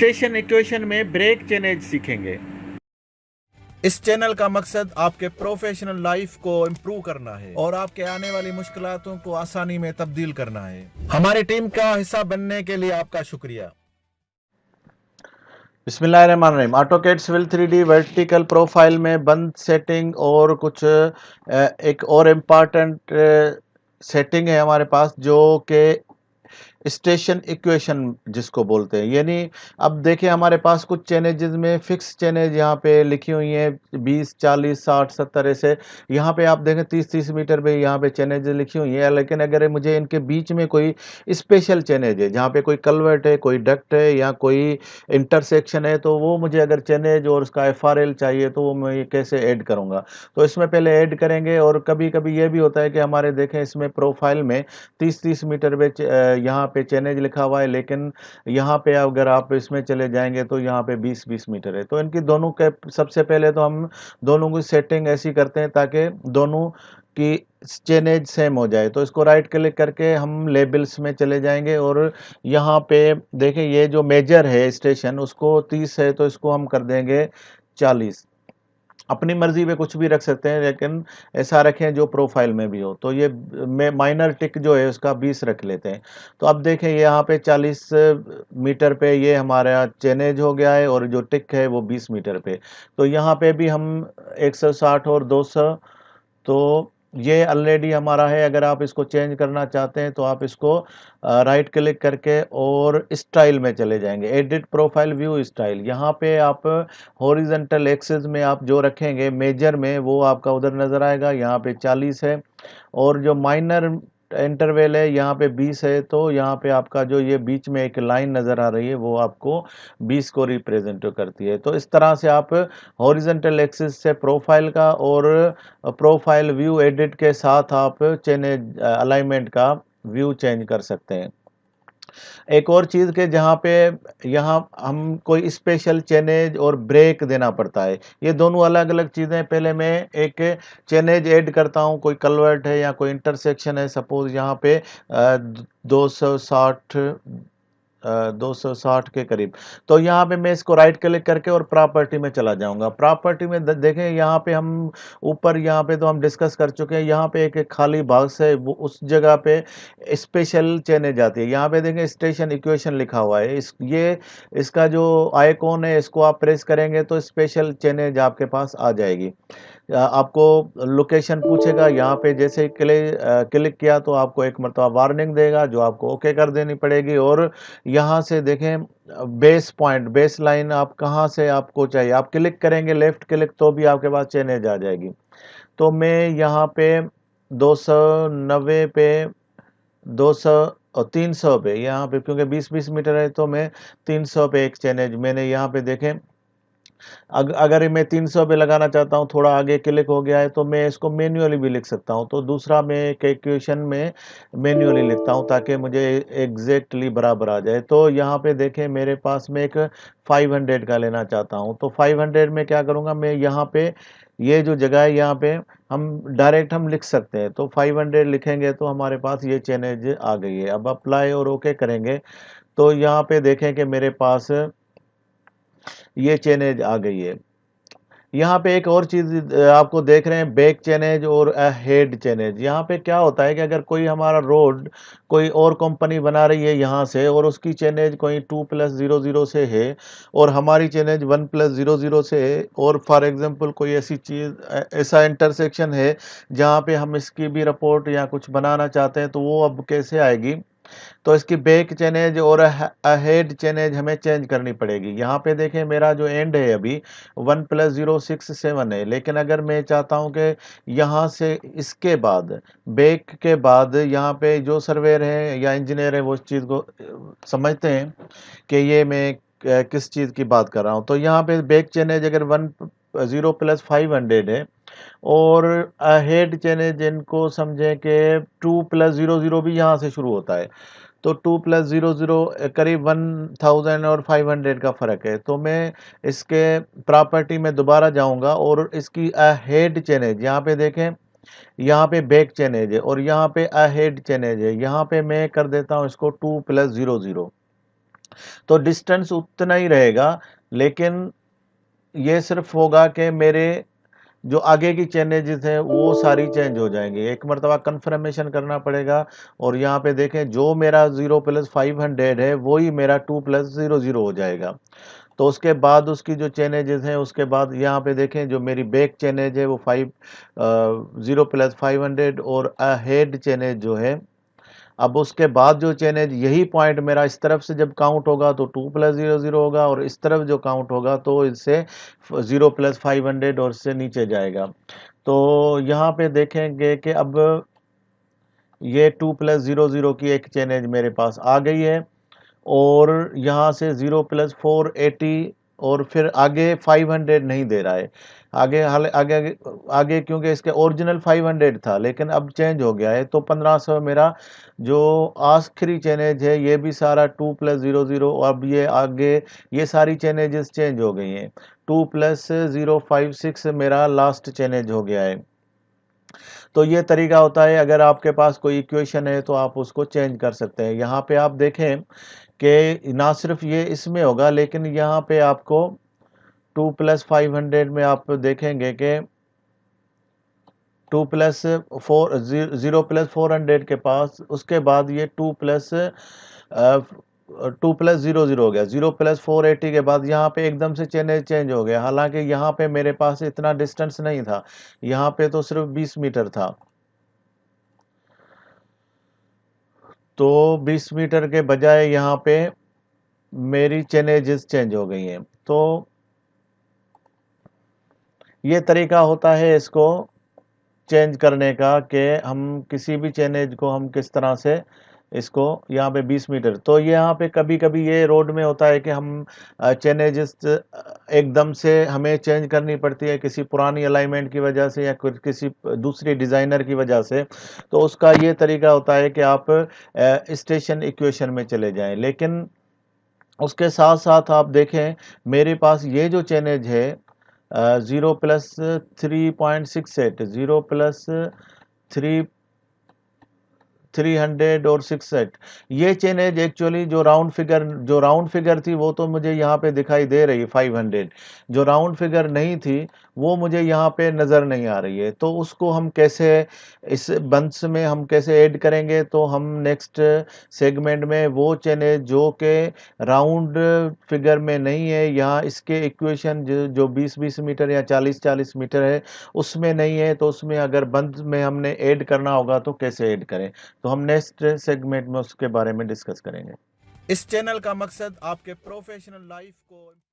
Station equation में break chainage सीखेंगे। इस चैनल का मकसद आपके प्रोफेशनल लाइफ को इम्प्रूव करना है और आपके आने वाली मुश्किलातों को आसानी में तब्दील करना है। हमारी टीम का हिस्सा बनने के लिए आपका शुक्रिया। बिस्मिल्लाहिर्रहमानिर्रहीम। AutoCAD civil 3D vertical profile में बंद सेटिंग और कुछ एक और इम्पॉर्टेंट सेटिंग है हमारे पास, जो कि स्टेशन इक्वेशन जिसको बोलते हैं। यानी अब देखिए हमारे पास कुछ चेनेजेस में फिक्स चेनेज यहाँ पे लिखी हुई हैं 20, 40, 60, 70 ऐसे। यहाँ पे आप देखें 30-30 मीटर पे यहाँ पे चेनेज लिखी हुई है, लेकिन अगर मुझे इनके बीच में कोई स्पेशल चेनेज है जहाँ पे कोई कलवर्ट है, कोई डक्ट है या कोई इंटरसेक्शन है, तो वो मुझे अगर चेनेज और उसका FRL चाहिए तो वो मैं कैसे ऐड करूँगा। तो इसमें पहले ऐड करेंगे। और कभी कभी ये भी होता है कि हमारे देखें इसमें प्रोफाइल में 30-30 मीटर पे यहाँ पे चेनेज लिखा हुआ है, लेकिन यहाँ पे अगर आप इसमें चले जाएंगे तो यहाँ पे 20-20 मीटर है। तो इनकी दोनों के सबसे पहले तो हम दोनों की सेटिंग ऐसी करते हैं ताकि दोनों की चेनेज सेम हो जाए। तो इसको राइट क्लिक करके हम लेबल्स में चले जाएंगे और यहाँ पे देखें ये जो मेजर है स्टेशन उसको 30 है, तो इसको हम कर देंगे 40। अपनी मर्जी में कुछ भी रख सकते हैं, लेकिन ऐसा रखें जो प्रोफाइल में भी हो। तो ये माइनर टिक जो है उसका 20 रख लेते हैं। तो अब देखें यहाँ पे 40 मीटर पे ये हमारा चेनेज हो गया है और जो टिक है वो 20 मीटर पे। तो यहाँ पे भी हम 160 और 200, तो ये ऑलरेडी हमारा है। अगर आप इसको चेंज करना चाहते हैं तो आप इसको राइट क्लिक करके और स्टाइल में चले जाएंगे, एडिट प्रोफाइल व्यू स्टाइल। यहाँ पे आप हॉरिजॉन्टल एक्सिस में आप जो रखेंगे मेजर में वो आपका उधर नज़र आएगा। यहाँ पे 40 है और जो माइनर इंटरवल है यहाँ पे 20 है। तो यहाँ पे आपका जो ये बीच में एक लाइन नज़र आ रही है वो आपको 20 को रिप्रेजेंट करती है। तो इस तरह से आप हॉरिजॉन्टल एक्सिस से प्रोफाइल का और प्रोफाइल व्यू एडिट के साथ आप चेंज अलाइनमेंट का व्यू चेंज कर सकते हैं। एक और चीज़ के जहाँ पे यहाँ हम कोई स्पेशल चेनेज और ब्रेक देना पड़ता है, ये दोनों अलग अलग चीज़ें। पहले मैं एक चेनेज ऐड करता हूँ, कोई कलवर्ट है या कोई इंटरसेक्शन है, सपोज यहाँ पे 260 260 के करीब। तो यहाँ पे मैं इसको राइट क्लिक करके और प्रॉपर्टी में चला जाऊंगा। प्रॉपर्टी में देखें यहाँ पे हम ऊपर यहाँ पे तो हम डिस्कस कर चुके हैं। यहाँ पे एक खाली बॉक्स है, वो उस जगह पे स्पेशल चेनेज आती है। यहाँ पे देखें स्टेशन इक्वेशन लिखा हुआ है। इसका जो आइकॉन है इसको आप प्रेस करेंगे तो स्पेशल चेनेज आपके पास आ जाएगी। आपको लोकेशन पूछेगा, यहाँ पे जैसे क्लिक किया तो आपको एक मरतबा वार्निंग देगा जो आपको ओके कर देनी पड़ेगी। और यहाँ से देखें बेस पॉइंट, बेस लाइन आप कहाँ से आपको चाहिए, आप क्लिक करेंगे लेफ्ट क्लिक तो भी आपके पास चेनेज आ जाएगी। तो मैं यहाँ पे 290 पे 200 और 300 पे, यहाँ पे क्योंकि 20-20 मीटर है तो मैं 300 पे एक चेनेज मैंने यहाँ पे देखें। अगर मैं 300 पे लगाना चाहता हूँ, थोड़ा आगे क्लिक हो गया है तो मैं इसको मैन्युअली भी लिख सकता हूँ। तो दूसरा मैं कैलकुलेशन में मैन्युअली लिखता हूँ ताकि मुझे एग्जैक्टली बराबर आ जाए। तो यहाँ पे देखें मेरे पास में एक 500 का लेना चाहता हूँ। तो 500 में क्या करूँगा, मैं यहाँ पे ये जो जगह है यहाँ पे हम डायरेक्ट हम लिख सकते हैं। तो 500 लिखेंगे तो हमारे पास ये चेनेज आ गई है। अब अप्लाई और ओके करेंगे तो यहाँ पे देखें कि मेरे पास ये चेनेज आ गई है। यहाँ पे एक और चीज़ आपको देख रहे हैं, बैक चेनेज और हेड चेनेज। यहाँ पे क्या होता है कि अगर कोई हमारा रोड कोई और कंपनी बना रही है यहाँ से और उसकी चेनेज कोई 2+00 से है और हमारी चेनेज 1+00 से है, और फॉर एग्जांपल कोई ऐसी चीज़ ऐसा इंटरसेक्शन है जहाँ पे हम इसकी भी रिपोर्ट या कुछ बनाना चाहते हैं, तो वो अब कैसे आएगी। तो इसकी बैक चेनेज और हेड चेनेज हमें चेंज करनी पड़ेगी। यहाँ पे देखें मेरा जो एंड है अभी 1+067 है, लेकिन अगर मैं चाहता हूँ कि यहाँ से इसके बाद बैक के बाद यहाँ पे जो सर्वेयर है या इंजीनियर है वो इस चीज़ को समझते हैं कि ये मैं किस चीज़ की बात कर रहा हूँ। तो यहाँ पे बैक चेनेज अगर 10+500 है और हेड चेनेज इनको समझें कि 2+00 भी यहाँ से शुरू होता है। तो 2+00 करीब 1500 का फ़र्क है। तो मैं इसके प्रॉपर्टी में दोबारा जाऊंगा और इसकी हेड चेनेज यहाँ पे देखें, यहाँ पे बैक चेनेज है और यहाँ पे हेड चेनेज है। यहाँ पे मैं कर देता हूँ इसको 2+00। तो डिस्टेंस उतना ही रहेगा, लेकिन ये सिर्फ होगा कि मेरे जो आगे की चेनेजेस हैं वो सारी चेंज हो जाएंगी। एक मरतबा कन्फर्मेशन करना पड़ेगा, और यहाँ पे देखें जो मेरा 0+500 है वही मेरा 2+00 हो जाएगा। तो उसके बाद उसकी जो चेनेजेस हैं, उसके बाद यहाँ पे देखें जो मेरी बैक चेनेज है वो 0+500, और हेड चेनेज जो है, अब उसके बाद जो चेनेज यही पॉइंट मेरा इस तरफ से जब काउंट होगा तो 2+00 होगा, और इस तरफ जो काउंट होगा तो इससे 0+500 और इससे नीचे जाएगा। तो यहाँ पे देखेंगे कि अब ये 2+00 की एक चेनेज मेरे पास आ गई है, और यहाँ से 0+480, और फिर आगे 500 नहीं दे रहा है। आगे हाल आगे आगे आगे क्योंकि इसके ओरिजिनल 500 था, लेकिन अब चेंज हो गया है, तो 1500 मेरा जो आखिरी चेनेज है ये भी सारा 2+00। अब ये आगे ये सारी चेनेजेस चेंज हो गई हैं। 2+056 मेरा लास्ट चेनेज हो गया है। तो ये तरीका होता है, अगर आपके पास कोई इक्वेशन है तो आप उसको चेंज कर सकते हैं। यहाँ पे आप देखें कि ना सिर्फ ये इसमें होगा, लेकिन यहाँ पे आपको 2+500 में आप देखेंगे कि 0+400 के पास, उसके बाद ये 2+00 हो गया। 0+480 के बाद यहाँ पे एकदम से चेंज हो गया। हालांकि यहाँ पे मेरे पास इतना डिस्टेंस नहीं था, यहाँ पे तो सिर्फ 20 मीटर था। तो 20 मीटर के बजाय यहाँ पे मेरी चेनेजेस चेंज हो गई हैं। तो ये तरीका होता है इसको चेंज करने का, कि हम किसी भी चेनेज को हम किस तरह से इसको यहाँ पे 20 मीटर, तो यहाँ पे कभी कभी ये रोड में होता है कि हम चेनेजेस एकदम से हमें चेंज करनी पड़ती है किसी पुरानी अलाइनमेंट की वजह से, या किसी दूसरी डिज़ाइनर की वजह से। तो उसका ये तरीका होता है कि आप स्टेशन इक्वेशन में चले जाएं। लेकिन उसके साथ साथ आप देखें, मेरे पास ये जो चेनेज है 0+3.68, 0+300 और 68, ये चेनेज एक्चुअली जो राउंड फिगर थी वो तो मुझे यहाँ पे दिखाई दे रही है 500। जो राउंड फिगर नहीं थी वो मुझे यहाँ पे नज़र नहीं आ रही है। तो उसको हम कैसे इस बंस में हम कैसे ऐड करेंगे, तो हम नेक्स्ट सेगमेंट में वो चेनेज जो के राउंड फिगर में नहीं है, यहाँ इसके इक्वेशन जो 20-20 मीटर या 40-40 मीटर है उसमें नहीं है, तो उसमें अगर बंद में हमने ऐड करना होगा तो कैसे ऐड करें, तो हम नेक्स्ट सेगमेंट में उसके बारे में डिस्कस करेंगे। इस चैनल का मकसद आपके प्रोफेशनल लाइफ को